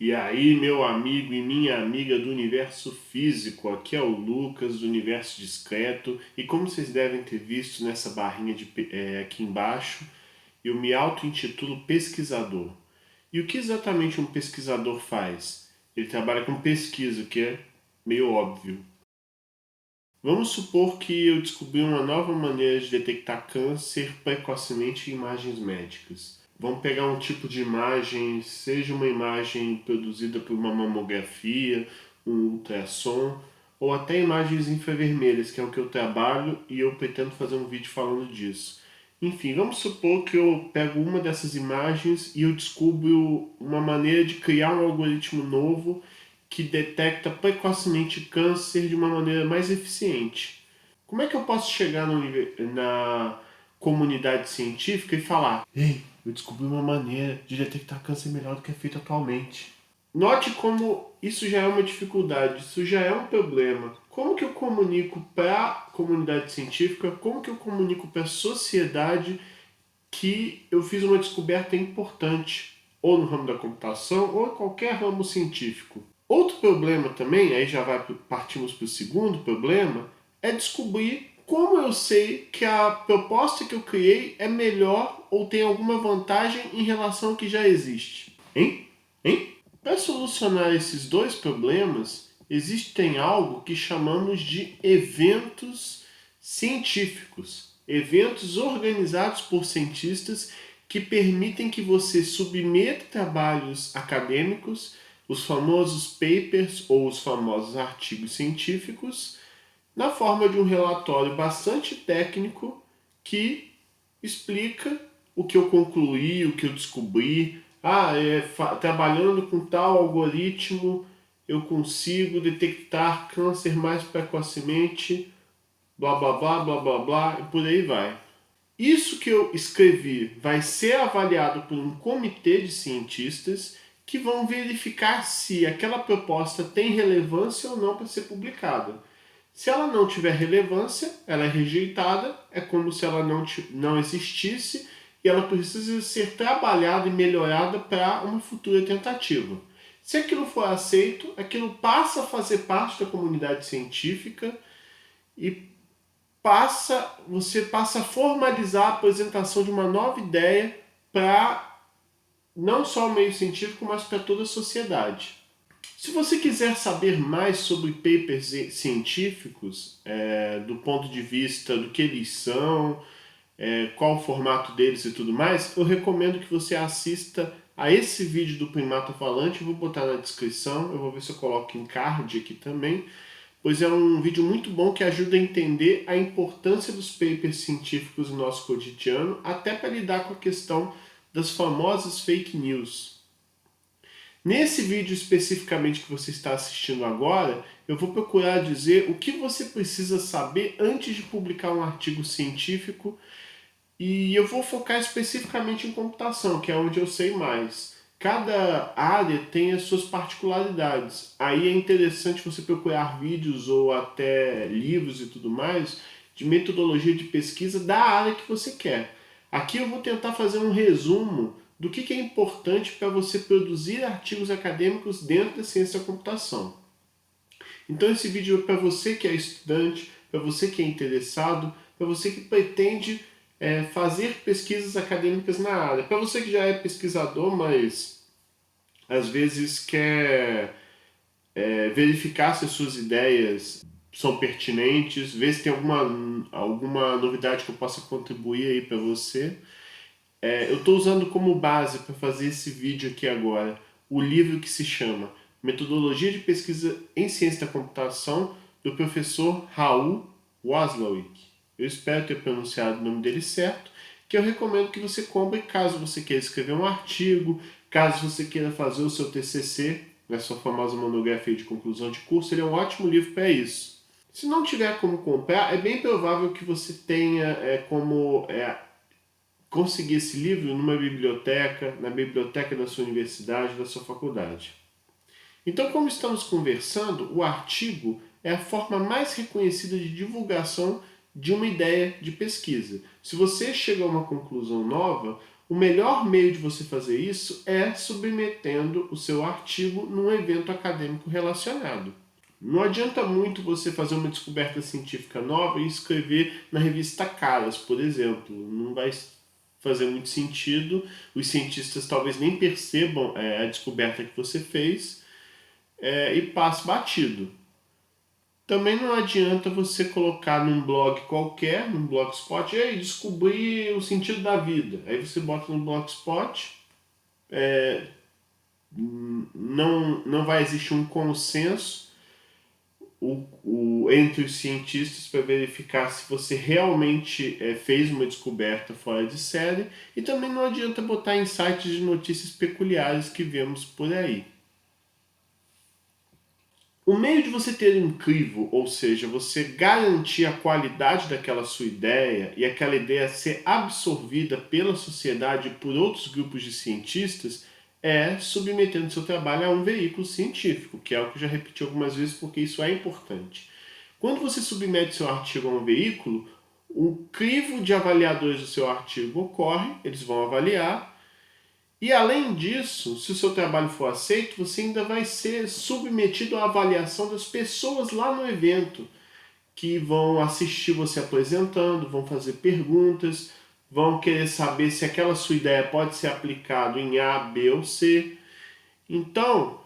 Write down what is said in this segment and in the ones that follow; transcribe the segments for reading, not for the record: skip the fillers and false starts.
E aí, meu amigo e minha amiga do universo físico, aqui é o Lucas do Universo Discreto, e como vocês devem ter visto nessa barrinha aqui embaixo, eu me auto-intitulo pesquisador. E o que exatamente um pesquisador faz? Ele trabalha com pesquisa, o que é meio óbvio. Vamos supor que eu descobri uma nova maneira de detectar câncer precocemente em imagens médicas. Vamos pegar um tipo de imagem, seja uma imagem produzida por uma mamografia, um ultrassom, ou até imagens infravermelhas, que é o que eu trabalho e eu pretendo fazer um vídeo falando disso. Enfim, vamos supor que eu pego uma dessas imagens e eu descubro uma maneira de criar um algoritmo novo que detecta precocemente câncer de uma maneira mais eficiente. Como é que eu posso chegar na comunidade científica e falar: ei, eu descobri uma maneira de detectar câncer melhor do que é feito atualmente? Note como isso já é uma dificuldade, isso já é um problema. Como que eu comunico para a comunidade científica, como que eu comunico para a sociedade que eu fiz uma descoberta importante, ou no ramo da computação, ou em qualquer ramo científico? Outro problema também, aí já partimos para o segundo problema, é descobrir como eu sei que a proposta que eu criei é melhor ou tem alguma vantagem em relação ao que já existe. Hein? Hein? Para solucionar esses dois problemas, existem algo que chamamos de eventos científicos. Eventos organizados por cientistas que permitem que você submeta trabalhos acadêmicos, os famosos papers ou os famosos artigos científicos, na forma de um relatório bastante técnico que explica o que eu concluí, o que eu descobri. Trabalhando com tal algoritmo eu consigo detectar câncer mais precocemente, blá blá blá blá blá blá, e por aí vai. Isso que eu escrevi vai ser avaliado por um comitê de cientistas que vão verificar se aquela proposta tem relevância ou não para ser publicada. Se ela não tiver relevância, ela é rejeitada, é como se ela não existisse e ela precisa ser trabalhada e melhorada para uma futura tentativa. Se aquilo for aceito, aquilo passa a fazer parte da comunidade científica e você passa a formalizar a apresentação de uma nova ideia para não só o meio científico, mas para toda a sociedade. Se você quiser saber mais sobre papers científicos, do ponto de vista do que eles são, qual o formato deles e tudo mais, eu recomendo que você assista a esse vídeo do Primata Falante. Eu vou botar na descrição, eu vou ver se eu coloco em card aqui também, pois é um vídeo muito bom que ajuda a entender a importância dos papers científicos no nosso cotidiano, até para lidar com a questão das famosas fake news. Nesse vídeo especificamente que você está assistindo agora, eu vou procurar dizer o que você precisa saber antes de publicar um artigo científico, e eu vou focar especificamente em computação, que é onde eu sei mais. Cada área tem as suas particularidades. Aí é interessante você procurar vídeos ou até livros e tudo mais de metodologia de pesquisa da área que você quer. Aqui eu vou tentar fazer um resumo do que é importante para você produzir artigos acadêmicos dentro da ciência da computação. Então esse vídeo é para você que é estudante, para você que é interessado, para você que pretende fazer pesquisas acadêmicas na área. Para você que já é pesquisador, mas às vezes quer verificar se as suas ideias são pertinentes, ver se tem alguma novidade que eu possa contribuir aí para você. Eu estou usando como base para fazer esse vídeo aqui agora o livro que se chama Metodologia de Pesquisa em Ciência da Computação, do professor Raul Waslawick. Eu espero ter pronunciado o nome dele certo, que eu recomendo que você compre caso você queira escrever um artigo, caso você queira fazer o seu TCC, na sua famosa monografia de conclusão de curso. Ele é um ótimo livro para isso. Se não tiver como comprar, é bem provável que você tenha como conseguir esse livro numa biblioteca, na biblioteca da sua universidade, da sua faculdade. Então, como estamos conversando, o artigo é a forma mais reconhecida de divulgação de uma ideia de pesquisa. Se você chega a uma conclusão nova, O melhor meio de você fazer isso é submetendo o seu artigo num evento acadêmico relacionado. Não adianta muito você fazer uma descoberta científica nova e escrever na revista Caras, por exemplo. Não vai fazer muito sentido, os cientistas talvez nem percebam a descoberta que você fez e passe batido. Também não adianta você colocar num blog qualquer, num blogspot, e aí descobri o sentido da vida. Aí você bota no blogspot, não vai existir um consenso entre os cientistas para verificar se você realmente fez uma descoberta fora de série, e também não adianta botar em sites de notícias peculiares que vemos por aí. O meio de você ter um crivo, ou seja, você garantir a qualidade daquela sua ideia e aquela ideia ser absorvida pela sociedade e por outros grupos de cientistas, é submetendo seu trabalho a um veículo científico, que é o que eu já repeti algumas vezes porque isso é importante. Quando você submete seu artigo a um veículo, o crivo de avaliadores do seu artigo ocorre, eles vão avaliar. E além disso, se o seu trabalho for aceito, você ainda vai ser submetido à avaliação das pessoas lá no evento, que vão assistir você apresentando, vão fazer perguntas, vão querer saber se aquela sua ideia pode ser aplicada em A, B ou C. Então,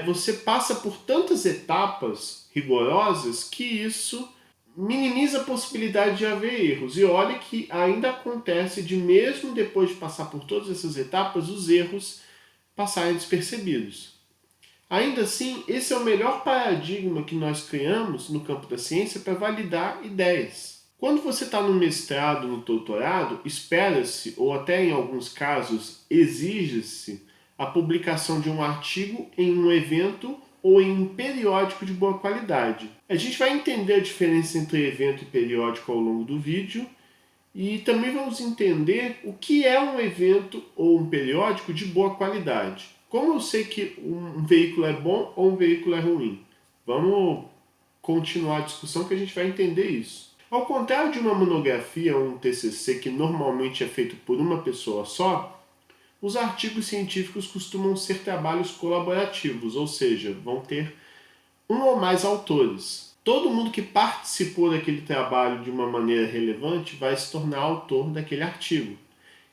você passa por tantas etapas rigorosas que isso minimiza a possibilidade de haver erros. E olha que ainda acontece de, mesmo depois de passar por todas essas etapas, os erros passarem despercebidos. Ainda assim, esse é o melhor paradigma que nós criamos no campo da ciência para validar ideias. Quando você está no mestrado, no doutorado, espera-se, ou até em alguns casos, exige-se a publicação de um artigo em um evento ou em um periódico de boa qualidade. A gente vai entender a diferença entre evento e periódico ao longo do vídeo e também vamos entender o que é um evento ou um periódico de boa qualidade. Como eu sei que um veículo é bom ou um veículo é ruim? Vamos continuar a discussão que a gente vai entender isso. Ao contrário de uma monografia ou um TCC que normalmente é feito por uma pessoa só, os artigos científicos costumam ser trabalhos colaborativos, ou seja, vão ter um ou mais autores. Todo mundo que participou daquele trabalho de uma maneira relevante vai se tornar autor daquele artigo.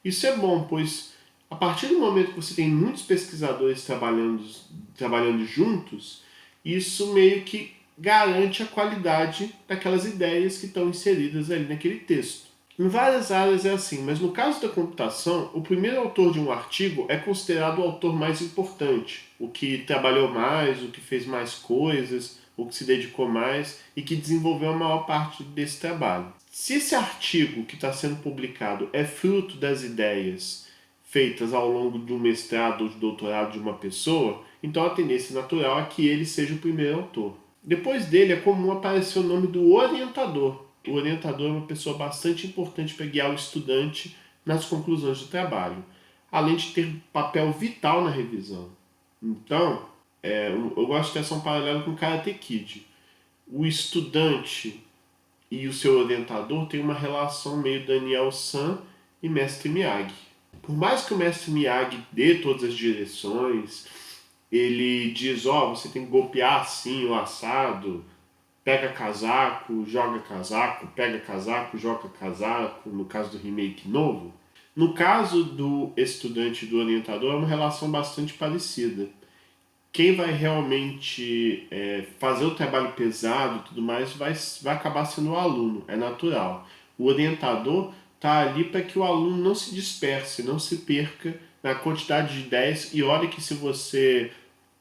Isso é bom, pois a partir do momento que você tem muitos pesquisadores trabalhando juntos, isso meio que garante a qualidade daquelas ideias que estão inseridas ali naquele texto. Em várias áreas é assim, mas no caso da computação, o primeiro autor de um artigo é considerado o autor mais importante, o que trabalhou mais, o que fez mais coisas, o que se dedicou mais e que desenvolveu a maior parte desse trabalho. Se esse artigo que está sendo publicado é fruto das ideias feitas ao longo do mestrado ou do doutorado de uma pessoa, então a tendência natural é que ele seja o primeiro autor. Depois dele é comum aparecer o nome do orientador. O orientador é uma pessoa bastante importante para guiar o estudante nas conclusões do trabalho, além de ter papel vital na revisão. Então, eu gosto de traçar um paralelo com o Karate Kid. O estudante e o seu orientador têm uma relação meio Daniel-san e Mestre Miyagi. Por mais que o Mestre Miyagi dê todas as direções, ele diz, você tem que golpear assim, o assado, pega casaco, joga casaco, pega casaco, joga casaco, no caso do remake novo. No caso do estudante e do orientador, é uma relação bastante parecida. Quem vai realmente fazer o trabalho pesado e tudo mais vai acabar sendo o aluno, é natural. O orientador está ali para que o aluno não se disperse, não se perca na quantidade de ideias. E olha que se você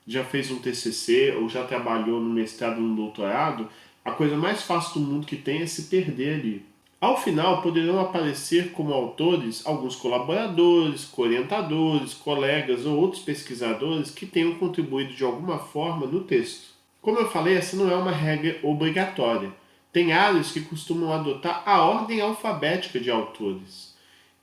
já fez um TCC ou já trabalhou no mestrado ou no doutorado, a coisa mais fácil do mundo que tem é se perder ali. Ao final, poderão aparecer como autores alguns colaboradores, co-orientadores, colegas ou outros pesquisadores que tenham contribuído de alguma forma no texto. Como eu falei, essa não é uma regra obrigatória. Tem áreas que costumam adotar a ordem alfabética de autores.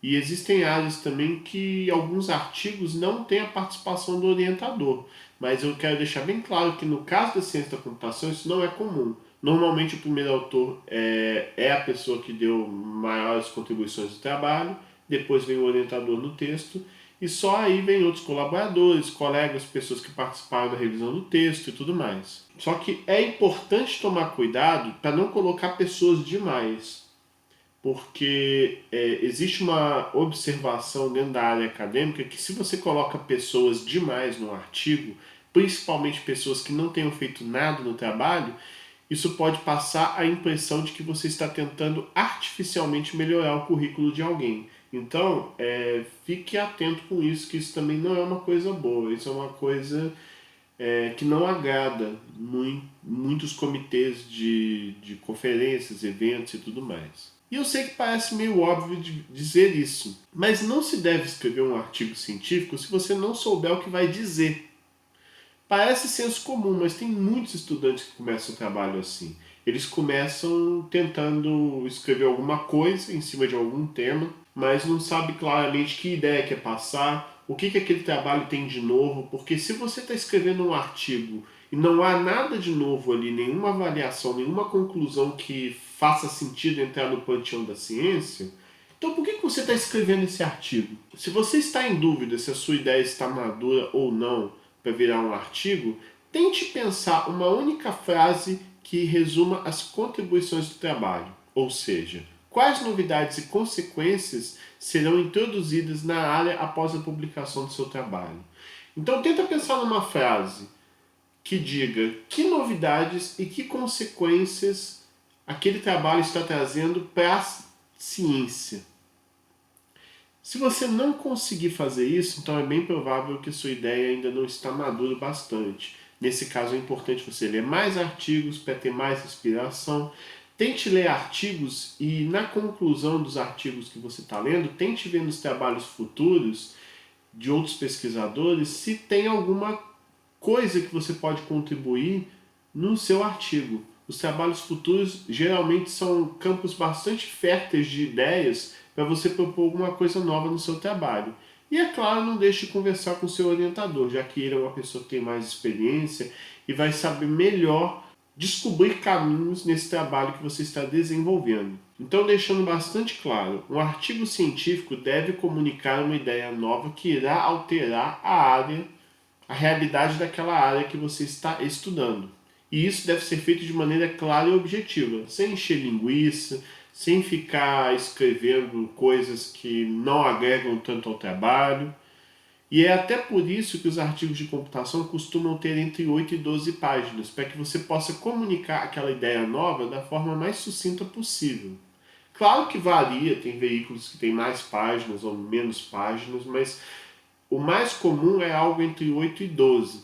E existem áreas também que alguns artigos não têm a participação do orientador. Mas eu quero deixar bem claro que no caso da ciência da computação isso não é comum. Normalmente o primeiro autor é a pessoa que deu maiores contribuições do trabalho, depois vem o orientador no texto, e só aí vem outros colaboradores, colegas, pessoas que participaram da revisão do texto e tudo mais. Só que é importante tomar cuidado para não colocar pessoas demais, porque existe uma observação dentro da área acadêmica que se você coloca pessoas demais no artigo, principalmente pessoas que não tenham feito nada no trabalho, isso pode passar a impressão de que você está tentando artificialmente melhorar o currículo de alguém. Então, fique atento com isso, que isso também não é uma coisa boa, isso é uma coisa que não agrada muitos comitês de conferências, eventos e tudo mais. E eu sei que parece meio óbvio de dizer isso, mas não se deve escrever um artigo científico se você não souber o que vai dizer. Parece senso comum, mas tem muitos estudantes que começam o trabalho assim. Eles começam tentando escrever alguma coisa em cima de algum tema, mas não sabe claramente que ideia quer passar, o que aquele trabalho tem de novo, porque se você está escrevendo um artigo e não há nada de novo ali, nenhuma avaliação, nenhuma conclusão que faça sentido entrar no panteão da ciência, então por que você está escrevendo esse artigo? Se você está em dúvida se a sua ideia está madura ou não para virar um artigo, tente pensar uma única frase que resuma as contribuições do trabalho, ou seja, quais novidades e consequências serão introduzidas na área após a publicação do seu trabalho. Então tenta pensar numa frase que diga que novidades e que consequências aquele trabalho está trazendo para a ciência. Se você não conseguir fazer isso, então é bem provável que sua ideia ainda não está madura bastante. Nesse caso é importante você ler mais artigos para ter mais inspiração. Tente ler artigos e na conclusão dos artigos que você está lendo, tente ver nos trabalhos futuros de outros pesquisadores se tem alguma coisa que você pode contribuir no seu artigo. Os trabalhos futuros geralmente são campos bastante férteis de ideias para você propor alguma coisa nova no seu trabalho. E é claro, não deixe de conversar com o seu orientador, já que ele é uma pessoa que tem mais experiência e vai saber melhor descobrir caminhos nesse trabalho que você está desenvolvendo. Então, deixando bastante claro, um artigo científico deve comunicar uma ideia nova que irá alterar a realidade daquela área que você está estudando. E isso deve ser feito de maneira clara e objetiva, sem encher linguiça, sem ficar escrevendo coisas que não agregam tanto ao trabalho. E é até por isso que os artigos de computação costumam ter entre 8 e 12 páginas, para que você possa comunicar aquela ideia nova da forma mais sucinta possível. Claro que varia, tem veículos que têm mais páginas ou menos páginas, mas o mais comum é algo entre 8 e 12.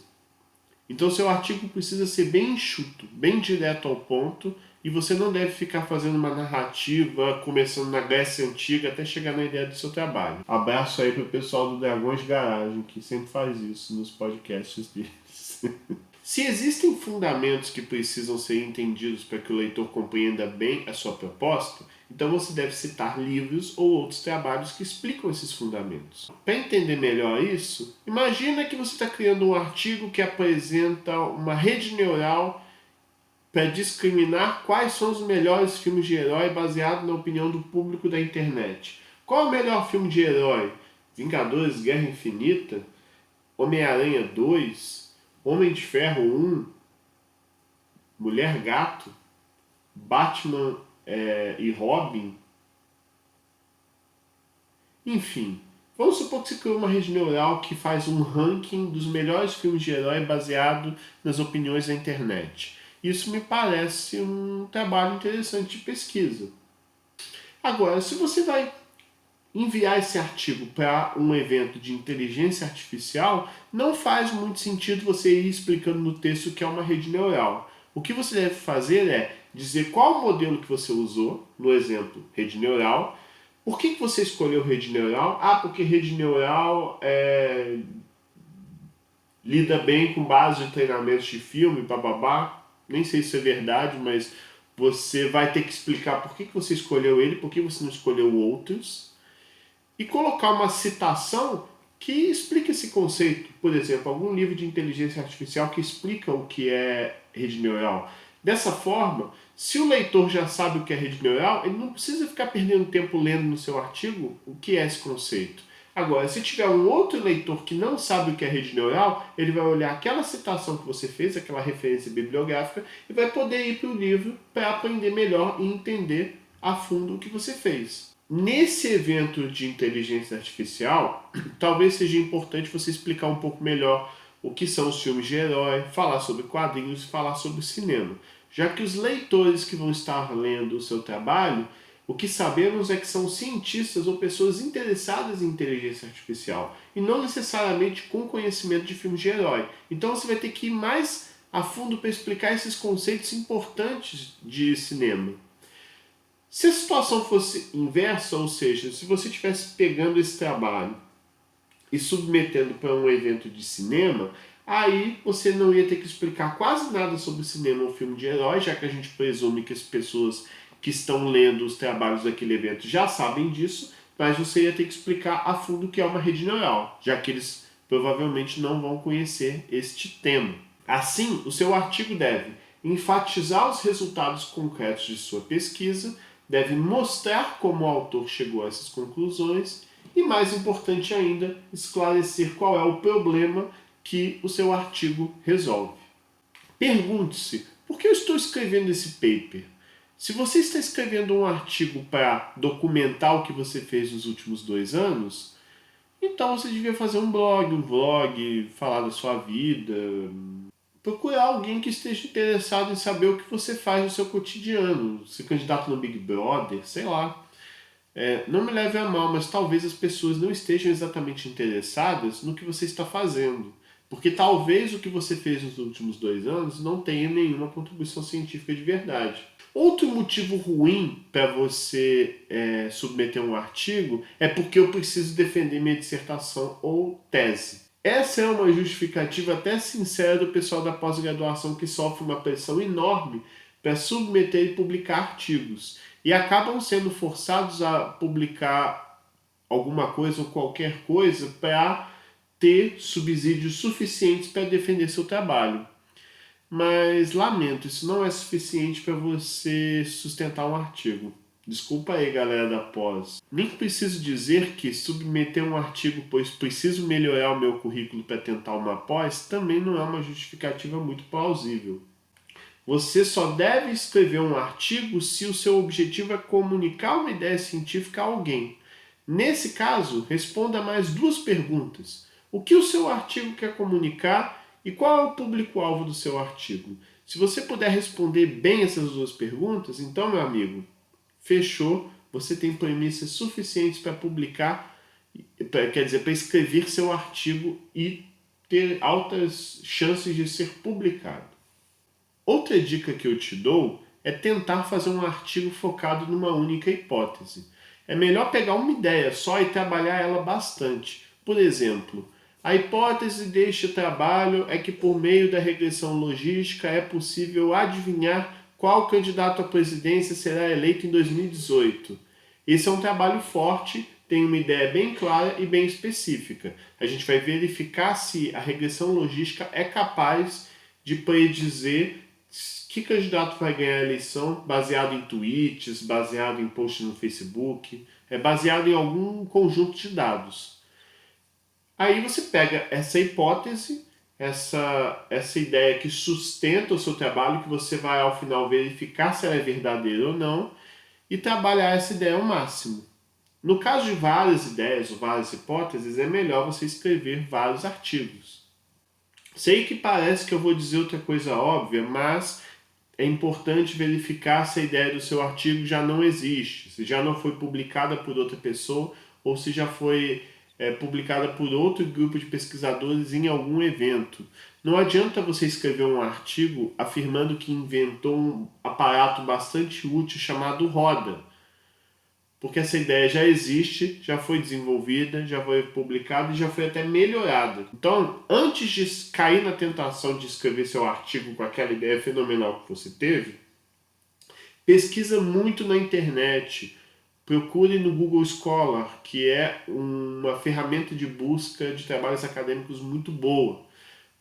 Então seu artigo precisa ser bem enxuto, bem direto ao ponto, e você não deve ficar fazendo uma narrativa, começando na Grécia Antiga até chegar na ideia do seu trabalho. Abraço aí pro pessoal do Dragões Garagem, que sempre faz isso nos podcasts deles. Se existem fundamentos que precisam ser entendidos para que o leitor compreenda bem a sua proposta, então você deve citar livros ou outros trabalhos que explicam esses fundamentos. Para entender melhor isso, imagina que você está criando um artigo que apresenta uma rede neural para discriminar quais são os melhores filmes de herói baseado na opinião do público da internet. Qual é o melhor filme de herói? Vingadores Guerra Infinita? Homem-Aranha 2? Homem de Ferro 1? Mulher Gato? Batman e Robin? Enfim, vamos supor que você criou uma rede neural que faz um ranking dos melhores filmes de herói baseado nas opiniões da internet. Isso me parece um trabalho interessante de pesquisa. Agora, se você vai enviar esse artigo para um evento de inteligência artificial, não faz muito sentido você ir explicando no texto que é uma rede neural. O que você deve fazer é dizer qual o modelo que você usou, no exemplo, rede neural. Por que você escolheu rede neural? Ah, porque rede neural lida bem com base de treinamentos de filme, bababá. Nem sei se é verdade, mas você vai ter que explicar por que você escolheu ele, por que você não escolheu outros, e colocar uma citação que explique esse conceito. Por exemplo, algum livro de inteligência artificial que explica o que é rede neural. Dessa forma, se o leitor já sabe o que é rede neural, ele não precisa ficar perdendo tempo lendo no seu artigo o que é esse conceito. Agora, se tiver um outro leitor que não sabe o que é rede neural, ele vai olhar aquela citação que você fez, aquela referência bibliográfica, e vai poder ir para o livro para aprender melhor e entender a fundo o que você fez. Nesse evento de inteligência artificial, talvez seja importante você explicar um pouco melhor o que são os filmes de herói, falar sobre quadrinhos e falar sobre cinema. Já que os leitores que vão estar lendo o seu trabalho, o que sabemos é que são cientistas ou pessoas interessadas em inteligência artificial e não necessariamente com conhecimento de filmes de herói. Então você vai ter que ir mais a fundo para explicar esses conceitos importantes de cinema. Se a situação fosse inversa, ou seja, se você estivesse pegando esse trabalho e submetendo para um evento de cinema, aí você não ia ter que explicar quase nada sobre cinema ou filme de herói, já que a gente presume que as pessoas que estão lendo os trabalhos daquele evento já sabem disso, mas você ia ter que explicar a fundo o que é uma rede neural, já que eles provavelmente não vão conhecer este tema. Assim, o seu artigo deve enfatizar os resultados concretos de sua pesquisa, deve mostrar como o autor chegou a essas conclusões e, mais importante ainda, esclarecer qual é o problema que o seu artigo resolve. Pergunte-se, por que eu estou escrevendo esse paper? Se você está escrevendo um artigo para documentar o que você fez nos últimos 2 anos, então você devia fazer um blog, um vlog, falar da sua vida, procurar alguém que esteja interessado em saber o que você faz no seu cotidiano, se candidato no Big Brother, sei lá. Não me leve a mal, mas talvez as pessoas não estejam exatamente interessadas no que você está fazendo. Porque talvez o que você fez nos últimos 2 anos não tenha nenhuma contribuição científica de verdade. Outro motivo ruim para você submeter um artigo é porque eu preciso defender minha dissertação ou tese. Essa é uma justificativa até sincera do pessoal da pós-graduação que sofre uma pressão enorme para submeter e publicar artigos e acabam sendo forçados a publicar alguma coisa ou qualquer coisa para ter subsídios suficientes para defender seu trabalho. Mas lamento, isso não é suficiente para você sustentar um artigo. Desculpa aí, galera da pós. Nem preciso dizer que submeter um artigo, pois preciso melhorar o meu currículo para tentar uma pós, também não é uma justificativa muito plausível. Você só deve escrever um artigo se o seu objetivo é comunicar uma ideia científica a alguém. Nesse caso, responda mais 2 perguntas. O que o seu artigo quer comunicar e qual é o público-alvo do seu artigo? Se você puder responder bem essas 2 perguntas, então, meu amigo, fechou, você tem premissas suficientes para publicar, para escrever seu artigo e ter altas chances de ser publicado. Outra dica que eu te dou é tentar fazer um artigo focado numa única hipótese. É melhor pegar uma ideia só e trabalhar ela bastante. Por exemplo, a hipótese deste trabalho é que por meio da regressão logística é possível adivinhar qual candidato à presidência será eleito em 2018. Esse é um trabalho forte, tem uma ideia bem clara e bem específica. A gente vai verificar se a regressão logística é capaz de predizer que candidato vai ganhar a eleição baseado em tweets, baseado em posts no Facebook, baseado em algum conjunto de dados. Aí você pega essa hipótese, essa ideia que sustenta o seu trabalho, que você vai ao final verificar se ela é verdadeira ou não, e trabalhar essa ideia ao máximo. No caso de várias ideias ou várias hipóteses, é melhor você escrever vários artigos. Sei que parece que eu vou dizer outra coisa óbvia, mas é importante verificar se a ideia do seu artigo já não existe, se já não foi publicada por outra pessoa ou se já foi publicada por outro grupo de pesquisadores em algum evento. Não adianta você escrever um artigo afirmando que inventou um aparato bastante útil chamado roda, porque essa ideia já existe, já foi desenvolvida, já foi publicada e já foi até melhorada. Então, antes de cair na tentação de escrever seu artigo com aquela ideia fenomenal que você teve, pesquisa muito na internet, procure no Google Scholar, que é uma ferramenta de busca de trabalhos acadêmicos muito boa.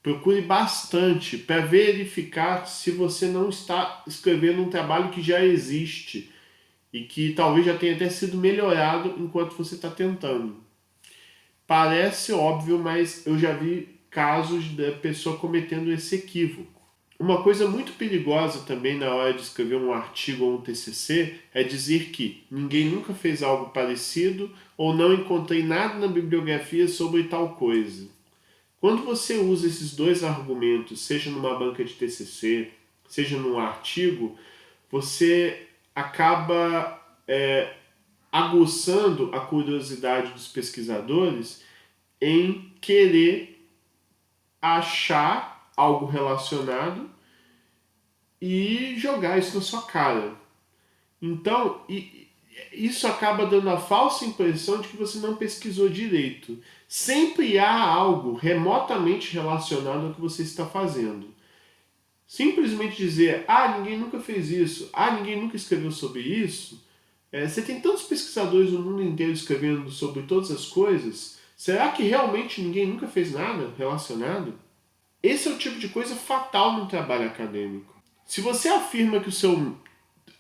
Procure bastante para verificar se você não está escrevendo um trabalho que já existe e que talvez já tenha até sido melhorado enquanto você está tentando. Parece óbvio, mas eu já vi casos da pessoa cometendo esse equívoco. Uma coisa muito perigosa também na hora de escrever um artigo ou um TCC é dizer que ninguém nunca fez algo parecido ou não encontrei nada na bibliografia sobre tal coisa. Quando você usa esses dois argumentos, seja numa banca de TCC, seja num artigo, você acaba aguçando a curiosidade dos pesquisadores em querer achar algo relacionado e jogar isso na sua cara. Então, isso acaba dando a falsa impressão de que você não pesquisou direito. Sempre há algo remotamente relacionado ao que você está fazendo. Simplesmente dizer, ninguém nunca fez isso, ninguém nunca escreveu sobre isso. Você tem tantos pesquisadores no mundo inteiro escrevendo sobre todas as coisas, será que realmente ninguém nunca fez nada relacionado? Esse é o tipo de coisa fatal no trabalho acadêmico. Se você afirma que o seu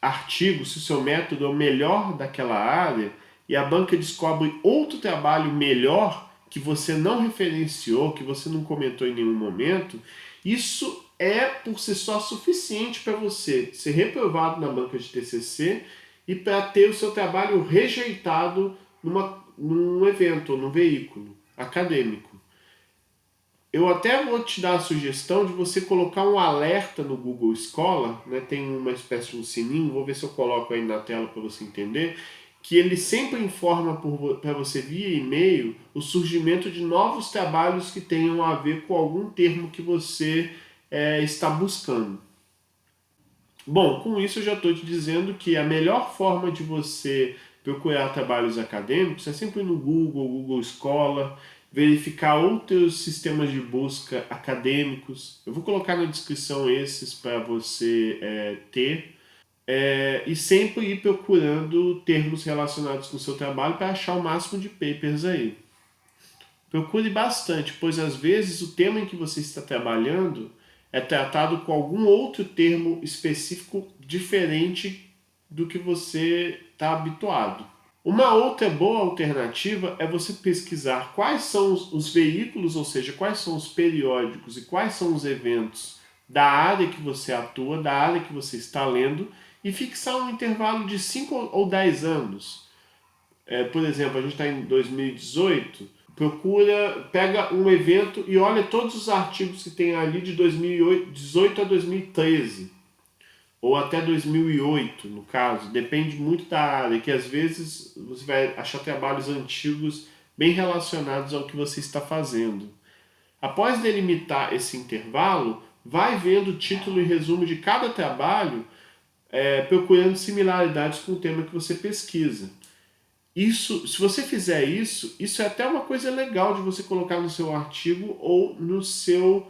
artigo, se o seu método é o melhor daquela área e a banca descobre outro trabalho melhor que você não referenciou, que você não comentou em nenhum momento, isso é por si só suficiente para você ser reprovado na banca de TCC e para ter o seu trabalho rejeitado num evento, num veículo acadêmico. Eu até vou te dar a sugestão de você colocar um alerta no Google Scholar, né? Tem uma espécie de um sininho, vou ver se eu coloco aí na tela para você entender, que ele sempre informa para você via e-mail o surgimento de novos trabalhos que tenham a ver com algum termo que você está buscando. Bom, com isso eu já estou te dizendo que a melhor forma de você procurar trabalhos acadêmicos é sempre no Google, Google Scholar, verificar outros sistemas de busca acadêmicos. Eu vou colocar na descrição esses para você ter. E sempre ir procurando termos relacionados com o seu trabalho para achar o máximo de papers aí. Procure bastante, pois às vezes o tema em que você está trabalhando é tratado com algum outro termo específico diferente do que você está habituado. Uma outra boa alternativa é você pesquisar quais são os veículos, ou seja, quais são os periódicos e quais são os eventos da área que você atua, da área que você está lendo, e fixar um intervalo de 5 ou 10 anos. Por exemplo, a gente está em 2018, pega um evento e olha todos os artigos que tem ali de 2018 a 2013, ou até 2008, no caso, depende muito da área, que às vezes você vai achar trabalhos antigos bem relacionados ao que você está fazendo. Após delimitar esse intervalo, vai vendo o título e resumo de cada trabalho, procurando similaridades com o tema que você pesquisa. Isso, se você fizer isso, isso é até uma coisa legal de você colocar no seu artigo ou no seu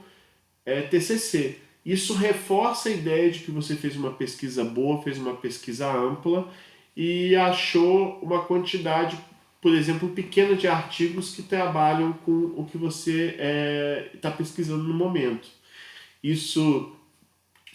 TCC. Isso reforça a ideia de que você fez uma pesquisa boa, fez uma pesquisa ampla e achou uma quantidade, por exemplo, pequena de artigos que trabalham com o que você está pesquisando no momento. Isso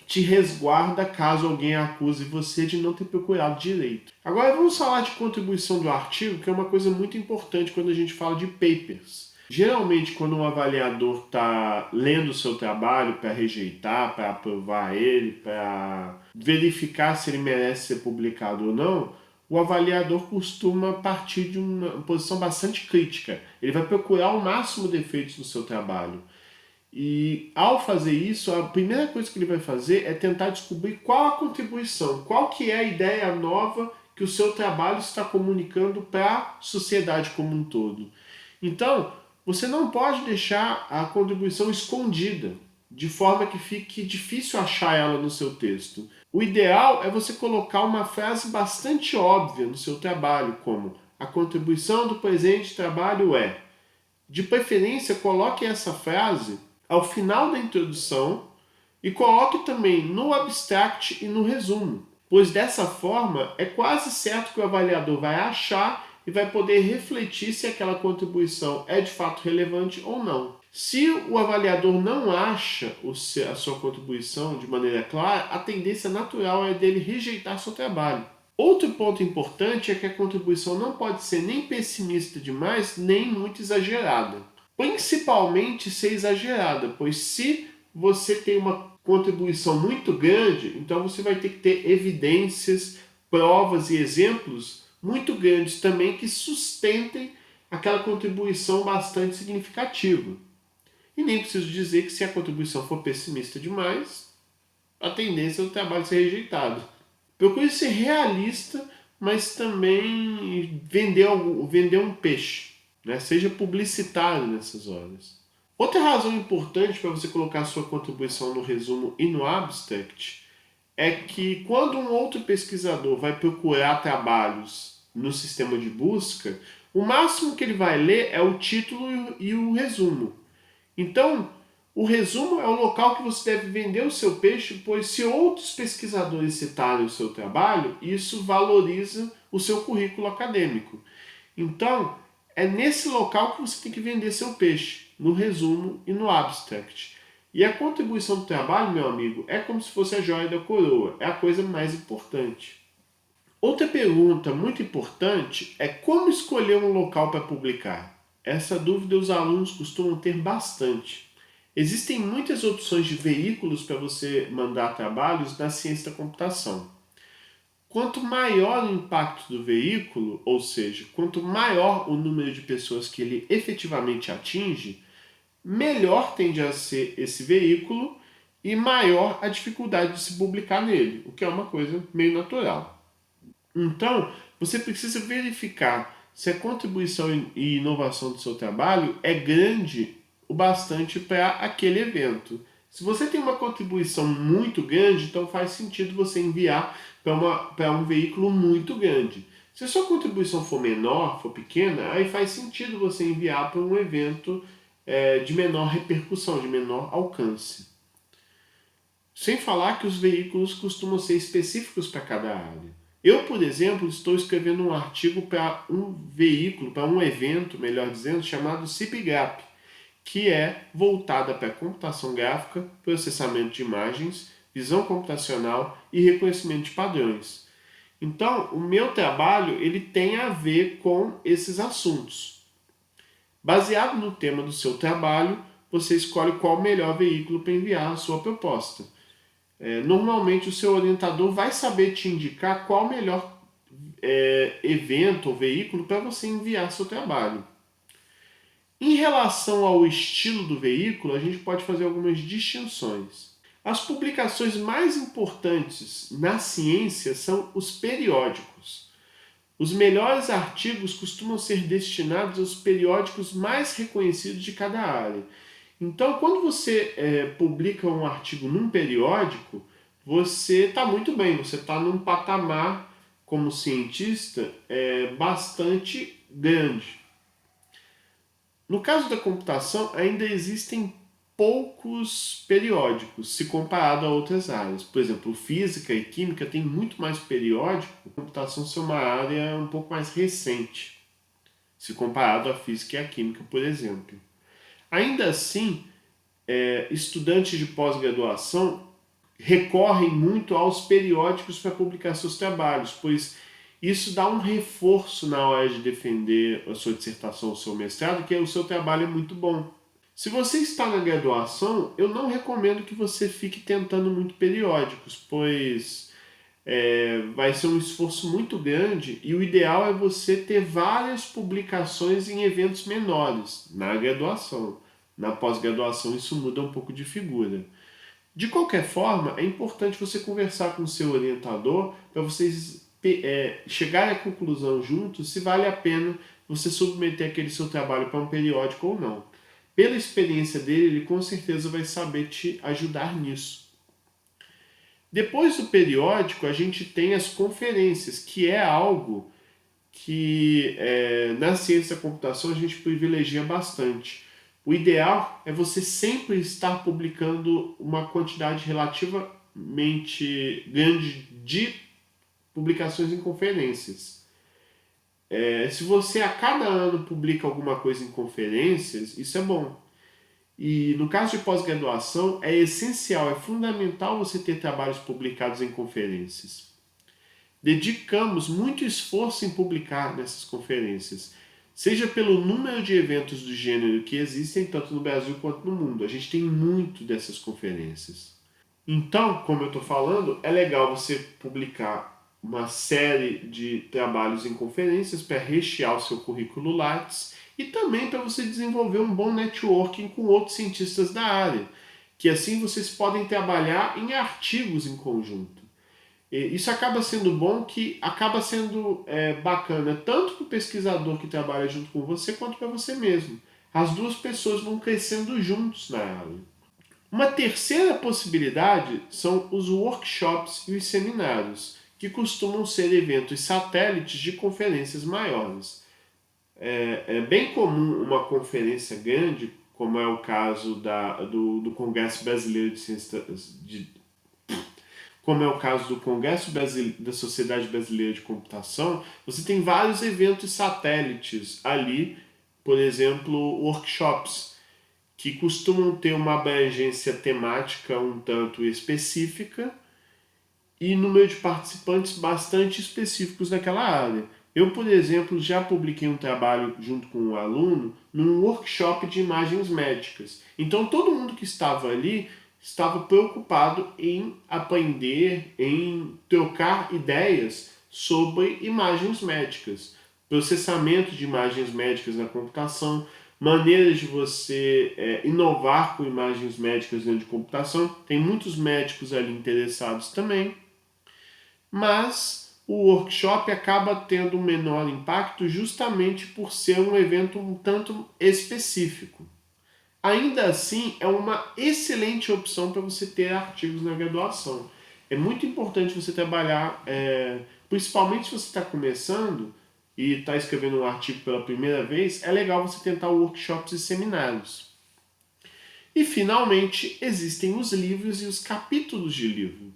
te resguarda caso alguém acuse você de não ter procurado direito. Agora vamos falar de contribuição do artigo, que é uma coisa muito importante quando a gente fala de papers. Geralmente, quando um avaliador está lendo o seu trabalho para rejeitar, para aprovar ele, para verificar se ele merece ser publicado ou não, o avaliador costuma partir de uma posição bastante crítica. Ele vai procurar o máximo de defeitos no seu trabalho. E ao fazer isso, a primeira coisa que ele vai fazer é tentar descobrir qual a contribuição, qual que é a ideia nova que o seu trabalho está comunicando para a sociedade como um todo. Então, você não pode deixar a contribuição escondida, de forma que fique difícil achar ela no seu texto. O ideal é você colocar uma frase bastante óbvia no seu trabalho, como a contribuição do presente trabalho é. De preferência, coloque essa frase ao final da introdução e coloque também no abstract e no resumo, pois dessa forma é quase certo que o avaliador vai achar e vai poder refletir se aquela contribuição é de fato relevante ou não. Se o avaliador não acha a sua contribuição de maneira clara, a tendência natural é dele rejeitar seu trabalho. Outro ponto importante é que a contribuição não pode ser nem pessimista demais, nem muito exagerada. Principalmente ser exagerada, pois se você tem uma contribuição muito grande, então você vai ter que ter evidências, provas e exemplos muito grandes também que sustentem aquela contribuição bastante significativa. E nem preciso dizer que se a contribuição for pessimista demais, a tendência é o trabalho ser rejeitado. Procure ser realista, mas também vender um peixe. Né? Seja publicitário nessas horas. Outra razão importante para você colocar sua contribuição no resumo e no abstract é que quando um outro pesquisador vai procurar trabalhos no sistema de busca, o máximo que ele vai ler é o título e o resumo. Então, o resumo é o local que você deve vender o seu peixe, pois se outros pesquisadores citarem o seu trabalho, isso valoriza o seu currículo acadêmico. Então, é nesse local que você tem que vender seu peixe, no resumo e no abstract. E a contribuição do trabalho, meu amigo, é como se fosse a joia da coroa, é a coisa mais importante. Outra pergunta muito importante é como escolher um local para publicar. Essa dúvida os alunos costumam ter bastante. Existem muitas opções de veículos para você mandar trabalhos na ciência da computação. Quanto maior o impacto do veículo, ou seja, quanto maior o número de pessoas que ele efetivamente atinge, melhor tende a ser esse veículo e maior a dificuldade de se publicar nele, o que é uma coisa meio natural. Então, você precisa verificar se a contribuição e inovação do seu trabalho é grande o bastante para aquele evento. Se você tem uma contribuição muito grande, então faz sentido você enviar para um veículo muito grande. Se a sua contribuição for menor, for pequena, aí faz sentido você enviar para um evento de menor repercussão, de menor alcance. Sem falar que os veículos costumam ser específicos para cada área. Eu, por exemplo, estou escrevendo um artigo para um veículo, para um evento, melhor dizendo, chamado CIPGRAPH, que é voltada para computação gráfica, processamento de imagens, visão computacional e reconhecimento de padrões. Então, o meu trabalho ele tem a ver com esses assuntos. Baseado no tema do seu trabalho, você escolhe qual o melhor veículo para enviar a sua proposta. Normalmente o seu orientador vai saber te indicar qual o melhor evento ou veículo para você enviar seu trabalho. Em relação ao estilo do veículo, a gente pode fazer algumas distinções. As publicações mais importantes na ciência são os periódicos. Os melhores artigos costumam ser destinados aos periódicos mais reconhecidos de cada área. Então, quando você publica um artigo num periódico, você está muito bem, você está num patamar como cientista bastante grande. No caso da computação, ainda existem poucos periódicos se comparado a outras áreas. Por exemplo, física e química tem muito mais periódico, a computação ser uma área um pouco mais recente, se comparado à física e à química, por exemplo. Ainda assim, estudantes de pós-graduação recorrem muito aos periódicos para publicar seus trabalhos, pois isso dá um reforço na hora de defender a sua dissertação ou seu mestrado, que o seu trabalho é muito bom. Se você está na graduação, eu não recomendo que você fique tentando muito periódicos, pois vai ser um esforço muito grande e o ideal é você ter várias publicações em eventos menores na graduação. Na pós-graduação isso muda um pouco de figura. De qualquer forma, é importante você conversar com o seu orientador para vocês chegarem à conclusão juntos se vale a pena você submeter aquele seu trabalho para um periódico ou não. Pela experiência dele, ele com certeza vai saber te ajudar nisso. Depois do periódico, a gente tem as conferências, que é algo que na ciência da computação a gente privilegia bastante. O ideal é você sempre estar publicando uma quantidade relativamente grande de publicações em conferências. Se você a cada ano publica alguma coisa em conferências, isso é bom. E no caso de pós-graduação, é essencial, é fundamental você ter trabalhos publicados em conferências. Dedicamos muito esforço em publicar nessas conferências, seja pelo número de eventos do gênero que existem, tanto no Brasil quanto no mundo. A gente tem muito dessas conferências. Então, como eu estou falando, é legal você publicar uma série de trabalhos em conferências para rechear o seu currículo Lattes e também para você desenvolver um bom networking com outros cientistas da área, que assim vocês podem trabalhar em artigos em conjunto. E isso acaba sendo bom, que acaba sendo bacana tanto para o pesquisador que trabalha junto com você quanto para você mesmo. As duas pessoas vão crescendo juntos na área. Uma terceira possibilidade são os workshops e os seminários, que costumam ser eventos satélites de conferências maiores. É bem comum uma conferência grande, como é o caso do Congresso Brasileiro de Ciências como é o caso do Congresso da Sociedade Brasileira de Computação, você tem vários eventos satélites ali, por exemplo, workshops, que costumam ter uma abrangência temática um tanto específica e número de participantes bastante específicos daquela área. Eu, por exemplo, já publiquei um trabalho junto com um aluno num workshop de imagens médicas. Então, todo mundo que estava ali estava preocupado em aprender, em trocar ideias sobre imagens médicas, processamento de imagens médicas na computação, maneiras de você inovar com imagens médicas dentro de computação. Tem muitos médicos ali interessados também, mas o workshop acaba tendo um menor impacto justamente por ser um evento um tanto específico. Ainda assim, é uma excelente opção para você ter artigos na graduação. É muito importante você trabalhar, principalmente se você está começando e está escrevendo um artigo pela primeira vez, é legal você tentar workshops e seminários. E, finalmente, existem os livros e os capítulos de livro.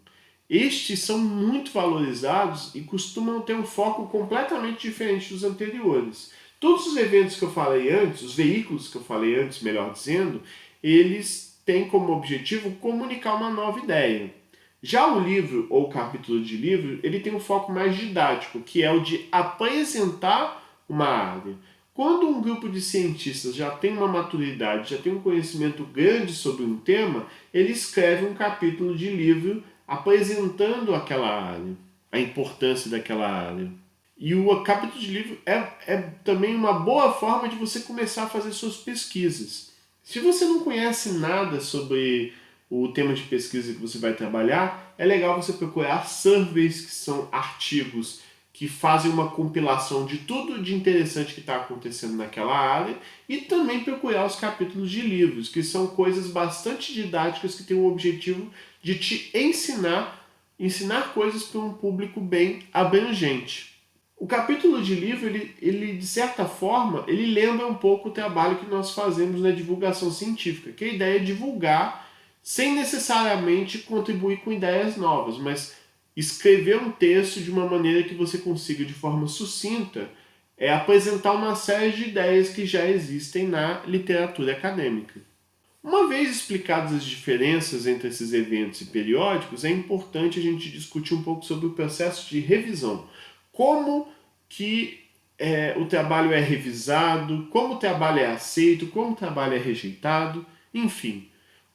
Estes são muito valorizados e costumam ter um foco completamente diferente dos anteriores. Todos os eventos que eu falei antes, os veículos que eu falei antes, melhor dizendo, eles têm como objetivo comunicar uma nova ideia. Já o livro ou o capítulo de livro, ele tem um foco mais didático, que é o de apresentar uma área. Quando um grupo de cientistas já tem uma maturidade, já tem um conhecimento grande sobre um tema, ele escreve um capítulo de livro apresentando aquela área, a importância daquela área. E o capítulo de livro é também uma boa forma de você começar a fazer suas pesquisas. Se você não conhece nada sobre o tema de pesquisa que você vai trabalhar, é legal você procurar surveys, que são artigos que fazem uma compilação de tudo de interessante que está acontecendo naquela área, e também procurar os capítulos de livros, que são coisas bastante didáticas que têm o objetivo de te ensinar coisas para um público bem abrangente. O capítulo de livro, ele de certa forma, ele lembra um pouco o trabalho que nós fazemos na divulgação científica, que a ideia é divulgar sem necessariamente contribuir com ideias novas, mas escrever um texto de uma maneira que você consiga, de forma sucinta, apresentar uma série de ideias que já existem na literatura acadêmica. Uma vez explicadas as diferenças entre esses eventos e periódicos, é importante a gente discutir um pouco sobre o processo de revisão. Como que o trabalho é revisado, como o trabalho é aceito, como o trabalho é rejeitado, enfim.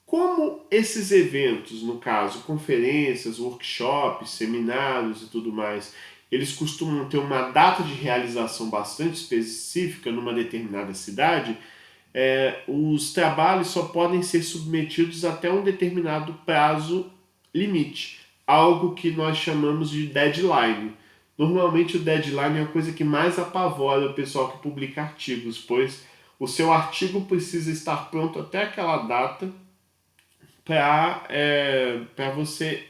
Como esses eventos, no caso, conferências, workshops, seminários e tudo mais, eles costumam ter uma data de realização bastante específica numa determinada cidade, os trabalhos só podem ser submetidos até um determinado prazo limite, algo que nós chamamos de deadline. Normalmente o deadline é a coisa que mais apavora o pessoal que publica artigos, pois o seu artigo precisa estar pronto até aquela data para você.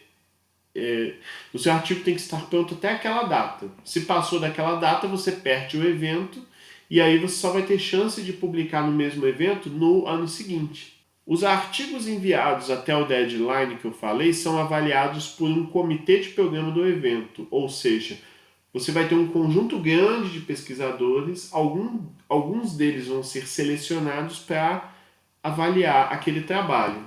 O seu artigo tem que estar pronto até aquela data. Se passou daquela data, você perde o evento e aí você só vai ter chance de publicar no mesmo evento no ano seguinte. Os artigos enviados até o deadline que eu falei são avaliados por um comitê de programa do evento, ou seja, você vai ter um conjunto grande de pesquisadores, alguns deles vão ser selecionados para avaliar aquele trabalho.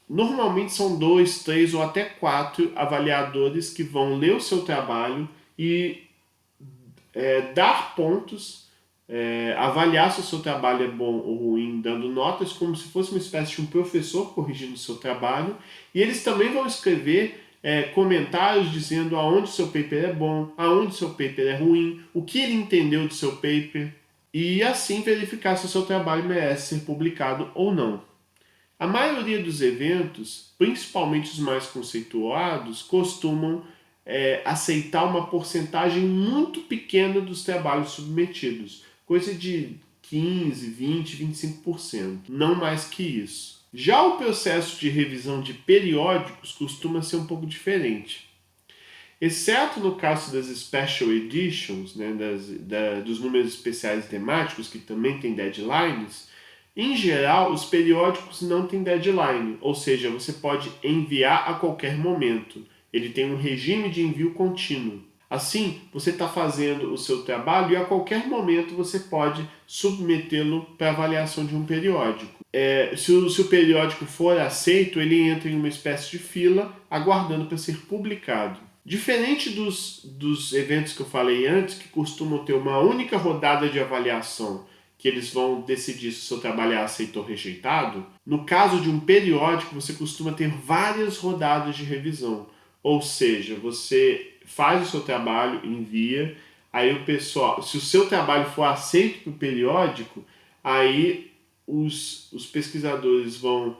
Normalmente são 2, 3 ou até 4 avaliadores que vão ler o seu trabalho e dar pontos, avaliar se o seu trabalho é bom ou ruim, dando notas, como se fosse uma espécie de um professor corrigindo o seu trabalho. E eles também vão escrever comentários dizendo aonde o seu paper é bom, aonde o seu paper é ruim, o que ele entendeu do seu paper, e assim verificar se o seu trabalho merece ser publicado ou não. A maioria dos eventos, principalmente os mais conceituados, costumam aceitar uma porcentagem muito pequena dos trabalhos submetidos, coisa de 15, 20, 25%, não mais que isso. Já o processo de revisão de periódicos costuma ser um pouco diferente. Exceto no caso das Special Editions, né, dos números especiais temáticos, que também tem deadlines, em geral, os periódicos não têm deadline, ou seja, você pode enviar a qualquer momento. Ele tem um regime de envio contínuo. Assim, você está fazendo o seu trabalho e a qualquer momento você pode submetê-lo para avaliação de um periódico. Se o periódico for aceito, ele entra em uma espécie de fila, aguardando para ser publicado. Diferente dos eventos que eu falei antes, que costumam ter uma única rodada de avaliação, que eles vão decidir se o seu trabalho é aceito ou rejeitado, no caso de um periódico, você costuma ter várias rodadas de revisão. Ou seja, você faz o seu trabalho, envia, aí o pessoal, se o seu trabalho for aceito para o periódico, aí os pesquisadores vão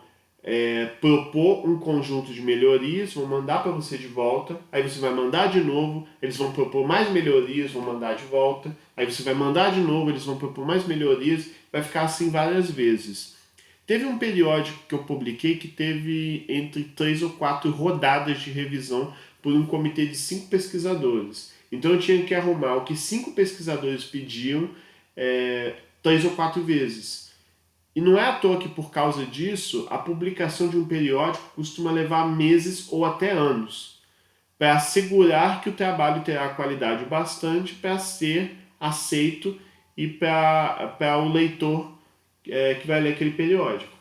propor um conjunto de melhorias, vão mandar para você de volta, aí você vai mandar de novo, eles vão propor mais melhorias, vão mandar de volta, aí você vai mandar de novo, eles vão propor mais melhorias, vai ficar assim várias vezes. Teve um periódico que eu publiquei que teve entre 3 ou 4 rodadas de revisão por um comitê de 5 pesquisadores. Então eu tinha que arrumar o que 5 pesquisadores pediam 3 ou 4 vezes. E não é à toa que, por causa disso, a publicação de um periódico costuma levar meses ou até anos, para assegurar que o trabalho terá qualidade bastante para ser aceito e para o leitor que vai ler aquele periódico.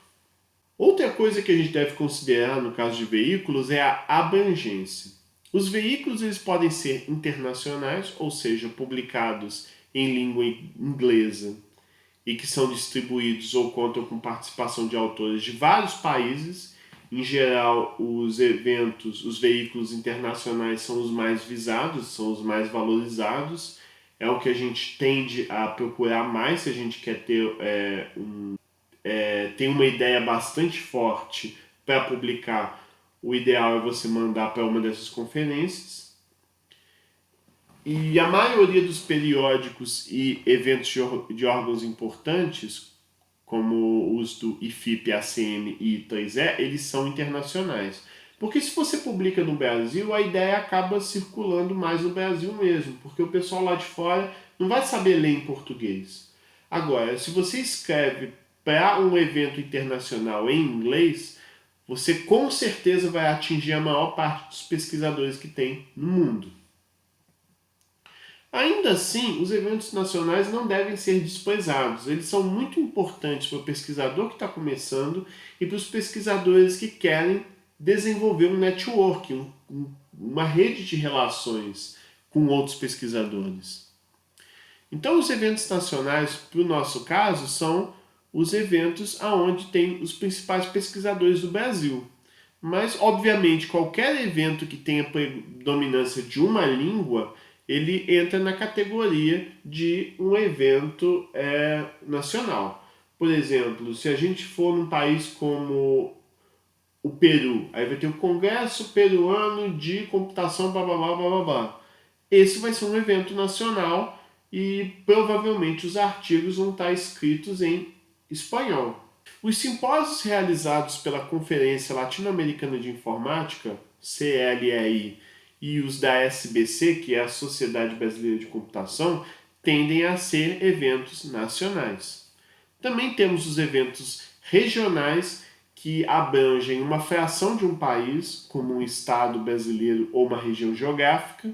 Outra coisa que a gente deve considerar no caso de veículos é a abrangência. Os veículos eles podem ser internacionais, ou seja, publicados em língua inglesa, e que são distribuídos ou contam com participação de autores de vários países. Em geral, os veículos internacionais são os mais visados, são os mais valorizados. É o que a gente tende a procurar mais se a gente quer ter tem uma ideia bastante forte para publicar. O ideal é você mandar para uma dessas conferências. E a maioria dos periódicos e eventos de órgãos importantes, como os do IFIP, ACM e I3E, eles são internacionais. Porque se você publica no Brasil, a ideia acaba circulando mais no Brasil mesmo, porque o pessoal lá de fora não vai saber ler em português. Agora, se você escreve para um evento internacional em inglês, você com certeza vai atingir a maior parte dos pesquisadores que tem no mundo. Ainda assim, os eventos nacionais não devem ser desprezados. Eles são muito importantes para o pesquisador que está começando e para os pesquisadores que querem desenvolver um network, uma rede de relações com outros pesquisadores. Então, os eventos nacionais, para o nosso caso, são os eventos onde tem os principais pesquisadores do Brasil. Mas, obviamente, qualquer evento que tenha predominância de uma língua, ele entra na categoria de um evento nacional. Por exemplo, se a gente for num país como o Peru, aí vai ter o Congresso Peruano de Computação, blá blá blá blá blá. Esse vai ser um evento nacional e provavelmente os artigos vão estar escritos em espanhol. Os simpósios realizados pela Conferência Latino-Americana de Informática, CLEI, e os da SBC, que é a Sociedade Brasileira de Computação, tendem a ser eventos nacionais. Também temos os eventos regionais, que abrangem uma fração de um país, como um estado brasileiro ou uma região geográfica.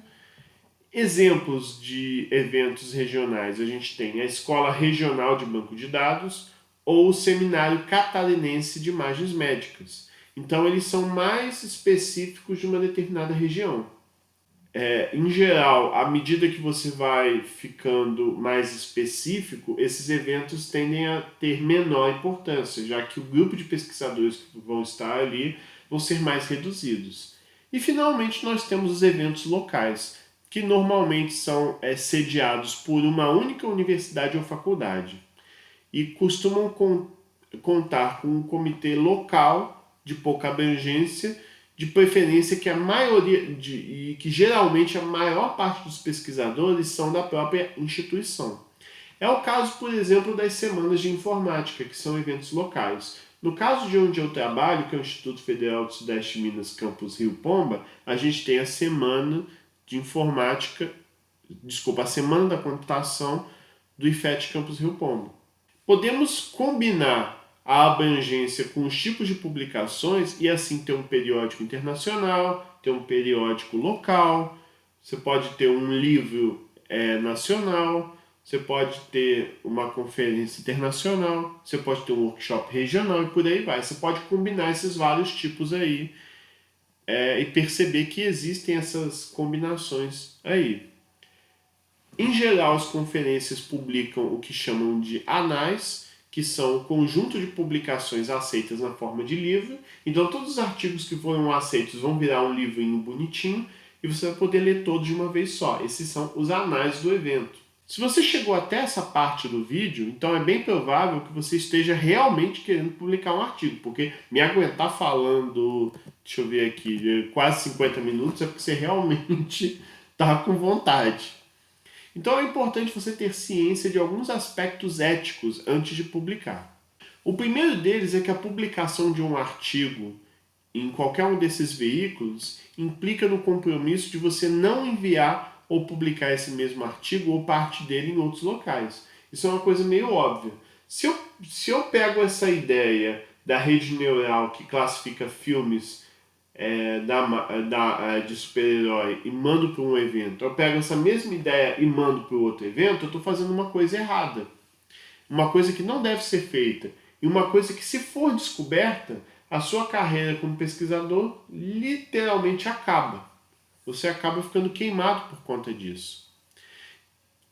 Exemplos de eventos regionais, a gente tem a Escola Regional de Banco de Dados, ou o Seminário Catarinense de Imagens Médicas. Então, eles são mais específicos de uma determinada região. Em geral, à medida que você vai ficando mais específico, esses eventos tendem a ter menor importância, já que o grupo de pesquisadores que vão estar ali vão ser mais reduzidos. E, finalmente, nós temos os eventos locais, que normalmente são sediados por uma única universidade ou faculdade e costumam contar com um comitê local de pouca abrangência, de preferência que a maioria e que geralmente a maior parte dos pesquisadores são da própria instituição. É o caso, por exemplo, das semanas de informática, que são eventos locais. No caso de onde eu trabalho, que é o Instituto Federal do Sudeste de Minas, campus Rio Pomba, a gente tem a semana de informática, a semana da computação do IFET Campus Rio Pomba. Podemos combinar a abrangência com os tipos de publicações e assim ter um periódico internacional, ter um periódico local, você pode ter um livro nacional, você pode ter uma conferência internacional, você pode ter um workshop regional e por aí vai. Você pode combinar esses vários tipos aí e perceber que existem essas combinações aí. Em geral, as conferências publicam o que chamam de anais, que são um conjunto de publicações aceitas na forma de livro. Então, todos os artigos que foram aceitos vão virar um livrinho bonitinho e você vai poder ler todos de uma vez só. Esses são os anais do evento. Se você chegou até essa parte do vídeo, então é bem provável que você esteja realmente querendo publicar um artigo, porque me aguentar falando, deixa eu ver aqui, quase 50 minutos é porque você realmente está com vontade. Então é importante você ter ciência de alguns aspectos éticos antes de publicar. O primeiro deles é que a publicação de um artigo em qualquer um desses veículos implica no compromisso de você não enviar ou publicar esse mesmo artigo ou parte dele em outros locais. Isso é uma coisa meio óbvia. Se eu pego essa ideia da rede neural que classifica filmes de super-herói e mando para um evento, eu pego essa mesma ideia e mando para o outro evento, eu estou fazendo uma coisa errada. Uma coisa que não deve ser feita. E uma coisa que, se for descoberta, a sua carreira como pesquisador literalmente acaba. Você acaba ficando queimado por conta disso.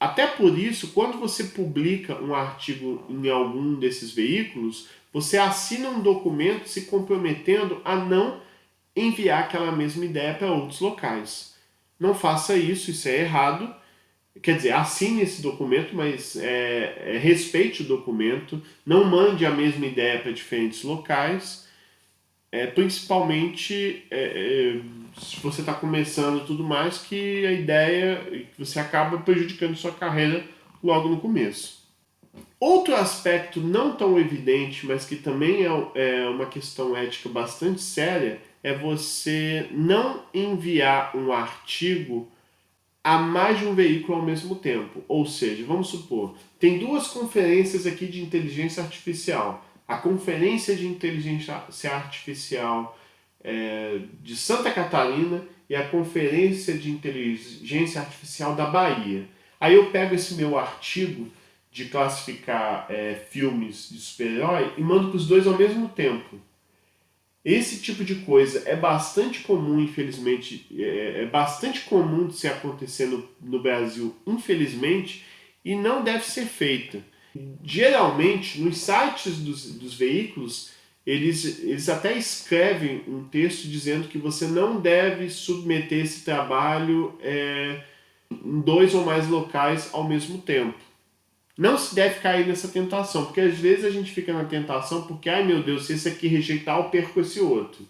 Até por isso, quando você publica um artigo em algum desses veículos, você assina um documento se comprometendo a não enviar aquela mesma ideia para outros locais. Não faça isso, isso é errado. Quer dizer, assine esse documento, mas respeite o documento. Não mande a mesma ideia para diferentes locais. Principalmente se você está começando e tudo mais, que a ideia que você acaba prejudicando sua carreira logo no começo. Outro aspecto não tão evidente, mas que também é uma questão ética bastante séria, é você não enviar um artigo a mais de um veículo ao mesmo tempo. Ou seja, vamos supor, tem duas conferências aqui de inteligência artificial. A Conferência de Inteligência Artificial de Santa Catarina e a Conferência de Inteligência Artificial da Bahia. Aí eu pego esse meu artigo de classificar filmes de super-herói e mando para os dois ao mesmo tempo. Esse tipo de coisa é bastante comum, infelizmente, é bastante comum de se acontecer no Brasil, infelizmente, e não deve ser feita. Geralmente, nos sites dos veículos, eles até escrevem um texto dizendo que você não deve submeter esse trabalho em dois ou mais locais ao mesmo tempo. Não se deve cair nessa tentação, porque às vezes a gente fica na tentação porque, ai meu Deus, se esse aqui rejeitar, eu perco esse outro.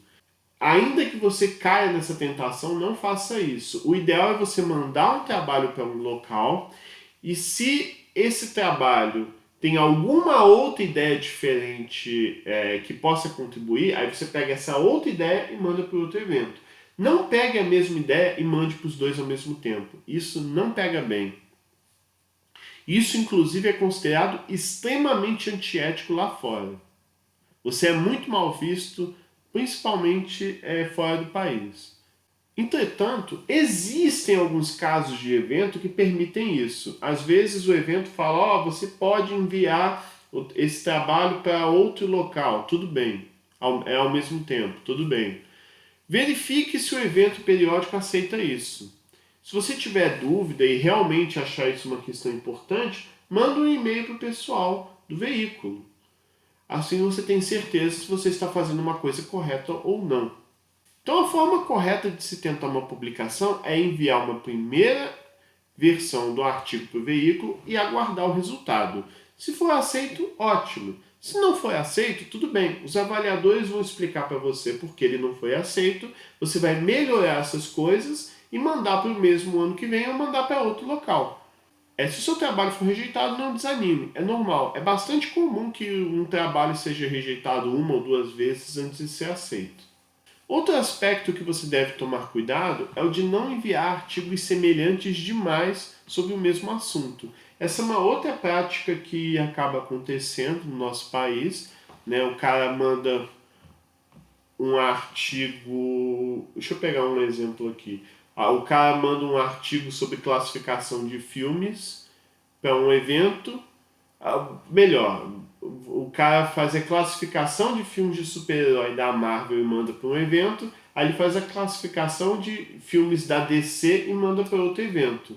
Ainda que você caia nessa tentação, não faça isso. O ideal é você mandar um trabalho para um local e, se esse trabalho tem alguma outra ideia diferente que possa contribuir, aí você pega essa outra ideia e manda para outro evento. Não pegue a mesma ideia e mande para os dois ao mesmo tempo. Isso não pega bem. Isso, inclusive, é considerado extremamente antiético lá fora. Você é muito mal visto, principalmente fora do país. Entretanto, existem alguns casos de evento que permitem isso. Às vezes o evento fala, você pode enviar esse trabalho para outro local, tudo bem. É ao mesmo tempo, tudo bem. Verifique se o evento periódico aceita isso. Se você tiver dúvida e realmente achar isso uma questão importante, manda um e-mail para o pessoal do veículo. Assim você tem certeza se você está fazendo uma coisa correta ou não. Então a forma correta de se tentar uma publicação é enviar uma primeira versão do artigo para o veículo e aguardar o resultado. Se for aceito, ótimo. Se não foi aceito, tudo bem. Os avaliadores vão explicar para você por que ele não foi aceito. Você vai melhorar essas coisas e mandar para o mesmo ano que vem ou mandar para outro local. Se o seu trabalho for rejeitado, não desanime. É normal. É bastante comum que um trabalho seja rejeitado uma ou duas vezes antes de ser aceito. Outro aspecto que você deve tomar cuidado é o de não enviar artigos semelhantes demais sobre o mesmo assunto. Essa é uma outra prática que acaba acontecendo no nosso país, né? O cara manda um artigo... Deixa eu pegar um exemplo aqui. O cara manda um artigo sobre classificação de filmes para um evento. Melhor, o cara faz a classificação de filmes de super-herói da Marvel e manda para um evento, aí ele faz a classificação de filmes da DC e manda para outro evento.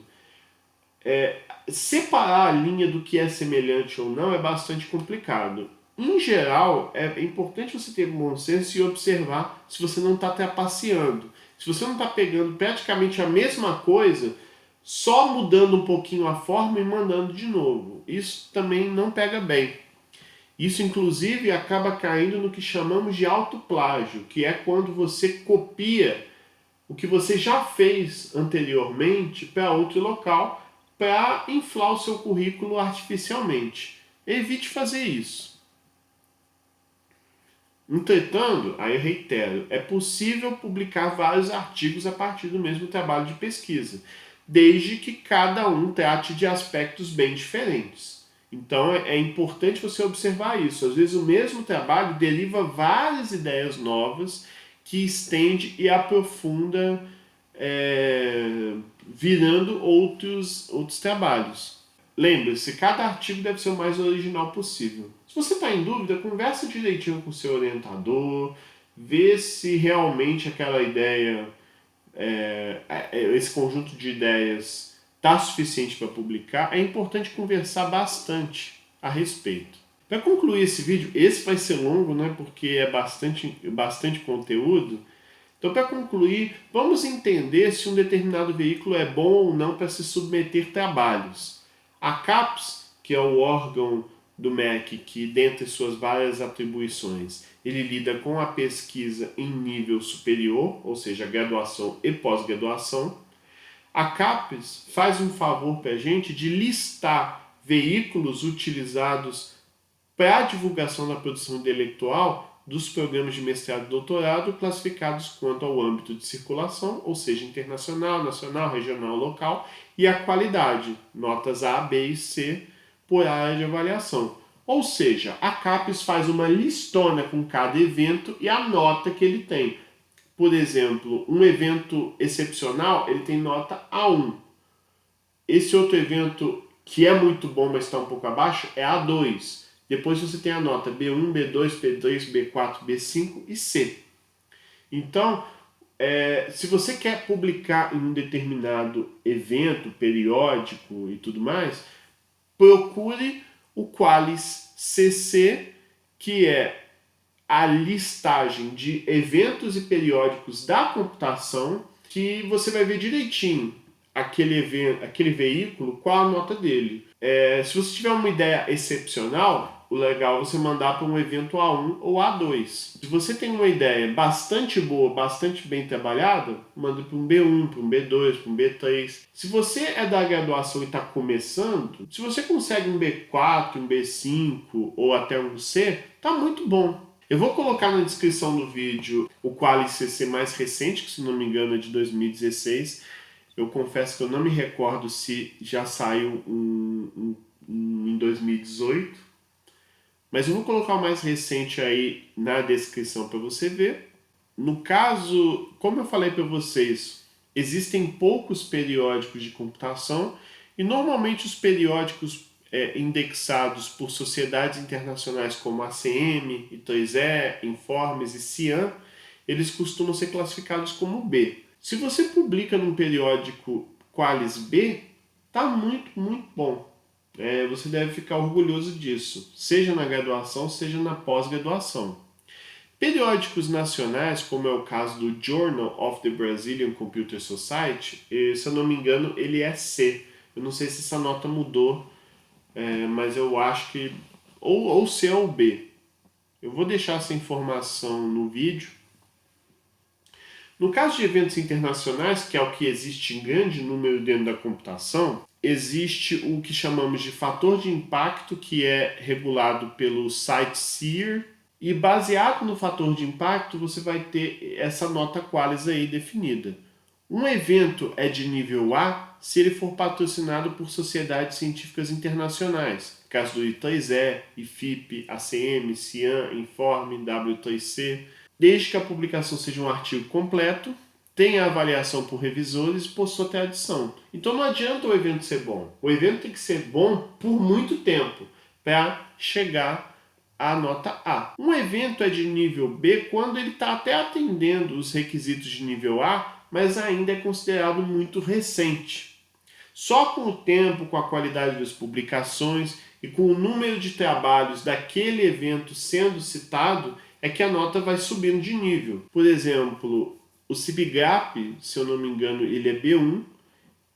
Separar a linha do que é semelhante ou não é bastante complicado. Em geral, é importante você ter bom senso e observar se você não está trapaceando. Se você não está pegando praticamente a mesma coisa, só mudando um pouquinho a forma e mandando de novo. Isso também não pega bem. Isso, inclusive, acaba caindo no que chamamos de autoplágio, que é quando você copia o que você já fez anteriormente para outro local para inflar o seu currículo artificialmente. Evite fazer isso. Entretanto, aí eu reitero, é possível publicar vários artigos a partir do mesmo trabalho de pesquisa, desde que cada um trate de aspectos bem diferentes. Então é importante você observar isso. Às vezes o mesmo trabalho deriva várias ideias novas que estende e aprofunda, virando outros trabalhos. Lembre-se, cada artigo deve ser o mais original possível. Se você está em dúvida, conversa direitinho com o seu orientador, vê se realmente aquela ideia, esse conjunto de ideias está suficiente para publicar. É importante conversar bastante a respeito. Para concluir esse vídeo, esse vai ser longo, né, porque é bastante conteúdo. Então, para concluir, vamos entender se um determinado veículo é bom ou não para se submeter a trabalhos. A CAPES, que é o órgão do MEC que, dentre suas várias atribuições, ele lida com a pesquisa em nível superior, ou seja, graduação e pós-graduação. A CAPES faz um favor para a gente de listar veículos utilizados para a divulgação da produção intelectual dos programas de mestrado e doutorado classificados quanto ao âmbito de circulação, ou seja, internacional, nacional, regional, local, e a qualidade, notas A, B e C, por área de avaliação. Ou seja, a CAPES faz uma listona com cada evento e a nota que ele tem. Por exemplo, um evento excepcional, ele tem nota A1. Esse outro evento que é muito bom, mas está um pouco abaixo, é A2. Depois você tem a nota B1, B2, B3, B4, B5 e C. Então, se você quer publicar em um determinado evento, periódico e tudo mais, procure o Qualis CC, que é a listagem de eventos e periódicos da computação, que você vai ver direitinho aquele veículo, qual a nota dele. Se você tiver uma ideia excepcional, o legal é você mandar para um evento A1 ou A2. Se você tem uma ideia bastante boa, bastante bem trabalhada, manda para um B1, para um B2, para um B3. Se você é da graduação e está começando, se você consegue um B4, um B5 ou até um C, tá muito bom. Eu vou colocar na descrição do vídeo o Qualis CC mais recente, que se não me engano é de 2016. Eu confesso que eu não me recordo se já saiu em 2018. Mas eu vou colocar o mais recente aí na descrição para você ver. No caso, como eu falei para vocês, existem poucos periódicos de computação e normalmente os periódicos indexados por sociedades internacionais como ACM, I3E, Informes e Cian, eles costumam ser classificados como B. Se você publica num periódico Qualis B, tá muito bom. Você deve ficar orgulhoso disso, seja na graduação, seja na pós-graduação. Periódicos nacionais, como é o caso do Journal of the Brazilian Computer Society, se eu não me engano, ele é C. Eu não sei se essa nota mudou, mas eu acho que ou C ou B. Eu vou deixar essa informação no vídeo. No caso de eventos internacionais, que é o que existe em grande número dentro da computação, existe o que chamamos de fator de impacto, que é regulado pelo CiteSeer, e baseado no fator de impacto você vai ter essa nota Qualis aí definida. Um evento é de nível A se ele for patrocinado por sociedades científicas internacionais, caso do I3E, IFIP, ACM, CIAN, Informe, W3C, desde que a publicação seja um artigo completo, tenha avaliação por revisores e possua tradição. Então não adianta o evento ser bom. O evento tem que ser bom por muito tempo para chegar à nota A. Um evento é de nível B quando ele está até atendendo os requisitos de nível A, mas ainda é considerado muito recente. Só com o tempo, com a qualidade das publicações e com o número de trabalhos daquele evento sendo citado, é que a nota vai subindo de nível. Por exemplo, o CIBGRAPH, se eu não me engano, ele é B1,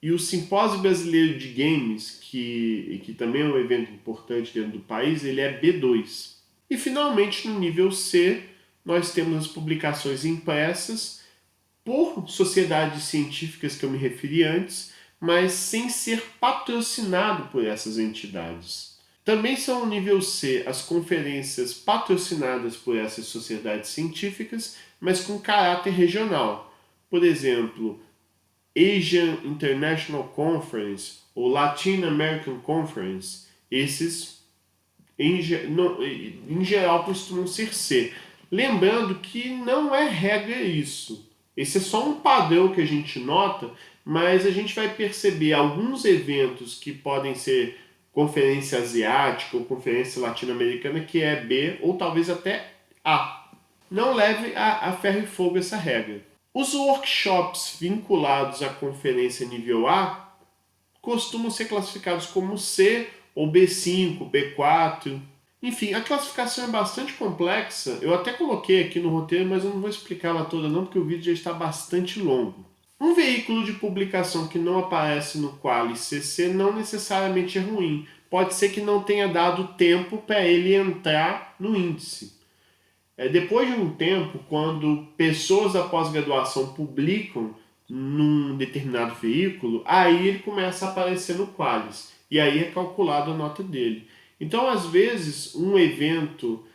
e o Simpósio Brasileiro de Games, que também é um evento importante dentro do país, ele é B2. E finalmente, no nível C, nós temos as publicações impressas por sociedades científicas que eu me referi antes, mas sem ser patrocinado por essas entidades. Também são no nível C as conferências patrocinadas por essas sociedades científicas, mas com caráter regional. Por exemplo, Asian International Conference ou Latin American Conference. Esses, em geral, costumam ser C. Lembrando que não é regra isso. Esse é só um padrão que a gente nota, mas a gente vai perceber alguns eventos que podem ser conferência asiática ou conferência latino-americana que é B ou talvez até A. Não leve a ferro e fogo essa regra. Os workshops vinculados à conferência nível A costumam ser classificados como C ou B5, B4. Enfim, a classificação é bastante complexa. Eu até coloquei aqui no roteiro, mas eu não vou explicar ela toda não, porque o vídeo já está bastante longo. Um veículo de publicação que não aparece no Qualis CC não necessariamente é ruim. Pode ser que não tenha dado tempo para ele entrar no índice. Depois de um tempo, quando pessoas da pós-graduação publicam num determinado veículo, aí ele começa a aparecer no Qualis. E aí é calculado a nota dele. Então, às vezes, um evento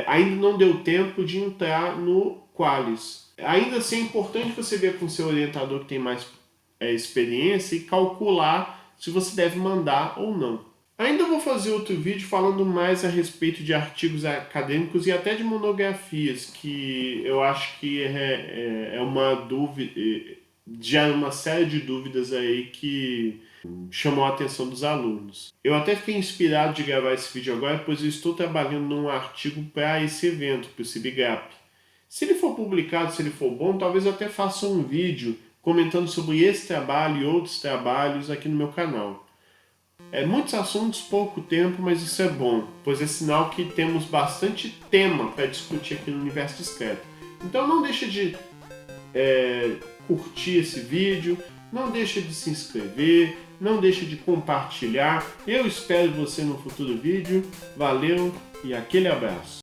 ainda não deu tempo de entrar no Qualis. Ainda assim, é importante você ver com o seu orientador que tem mais experiência e calcular se você deve mandar ou não. Ainda vou fazer outro vídeo falando mais a respeito de artigos acadêmicos e até de monografias, que eu acho que é uma dúvida, gera uma série de dúvidas aí que chamou a atenção dos alunos. Eu até fiquei inspirado de gravar esse vídeo agora, pois eu estou trabalhando num artigo para esse evento, para o CIBGRAPH. Se ele for publicado, se ele for bom, talvez eu até faça um vídeo comentando sobre esse trabalho e outros trabalhos aqui no meu canal. Muitos assuntos, pouco tempo, mas isso é bom, pois é sinal que temos bastante tema para discutir aqui no Universo Discreto. Então não deixe de curtir esse vídeo, não deixe de se inscrever, não deixe de compartilhar. Eu espero você no futuro vídeo. Valeu e aquele abraço!